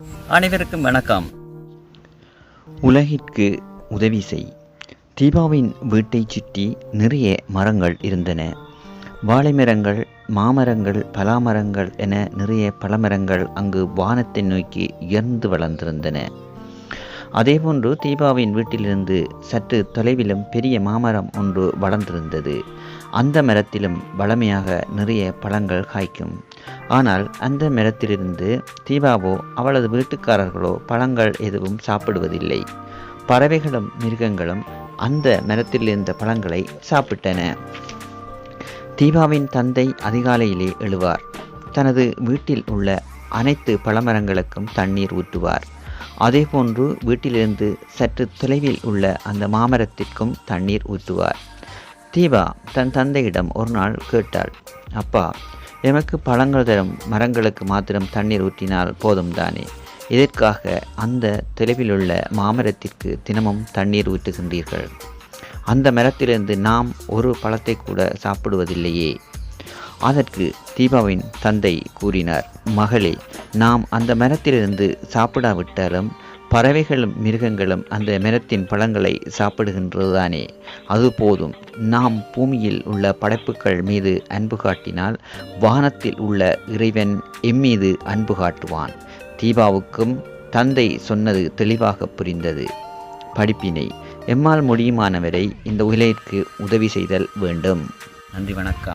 அனைவருக்கும் வணக்கம். உலகிற்கு உதவி செய். தீபாவின் வீட்டைச் சுற்றி நிறைய மரங்கள் இருந்தன. வாழை மரங்கள், மாமரங்கள், பலாமரங்கள் என நிறைய பழமரங்கள் அங்கு வானத்தை நோக்கி உயர்ந்து வளர்ந்திருந்தன. அதேபோன்று தீபாவின் வீட்டிலிருந்து சற்று தொலைவிலும் பெரிய மாமரம் ஒன்று வளர்ந்திருந்தது. அந்த மரத்திலும் வளமையாக நிறைய பழங்கள் காய்க்கும். ஆனால் அந்த மரத்திலிருந்து தீபாவோ அவளது வீட்டுக்காரர்களோ பழங்கள் எதுவும் சாப்பிடுவதில்லை. பறவைகளும் மிருகங்களும் அந்த மரத்தில் இருந்த பழங்களை சாப்பிட்டன. தீபாவின் தந்தை அதிகாலையிலே எழுவார். தனது வீட்டில் உள்ள அனைத்து பழமரங்களுக்கும் தண்ணீர் ஊற்றுவார். அதேபோன்று வீட்டிலிருந்து சற்று தொலைவில் உள்ள அந்த மாமரத்திற்கும் தண்ணீர் ஊற்றுவார். தீபா தன் தந்தையிடம் ஒரு நாள் கேட்டாள், அப்பா, எமக்கு பழங்கள் தரும் மரங்களுக்கு மாத்திரம் தண்ணீர் ஊற்றினால் போதும் தானே? இதற்காக அந்த தொலைவிலுள்ள மாமரத்திற்கு தினமும் தண்ணீர் ஊற்றுகின்றீர்கள். அந்த மரத்திலிருந்து நாம் ஒரு பழத்தை கூட சாப்பிடுவதில்லையே. அதற்கு தீபாவின் தந்தை கூறினார், மகளே, நாம் அந்த மரத்திலிருந்து சாப்பிடாவிட்டாலும் பறவைகளும் மிருகங்களும் அந்த மரத்தின் பழங்களை சாப்பிடுகின்றதுதானே, அது போதும். நாம் பூமியில் உள்ள படைப்புகள் மீது அன்பு காட்டினால் வானத்தில் உள்ள இறைவன் எம்மீது அன்பு காட்டுவான். தீபாவுக்கும் தந்தை சொன்னது தெளிவாக புரிந்தது. படிப்பினை: எம்மால் முடியுமானவரை இந்த உலகிற்கு உதவி செய்தல் வேண்டும். நன்றி, வணக்கம்.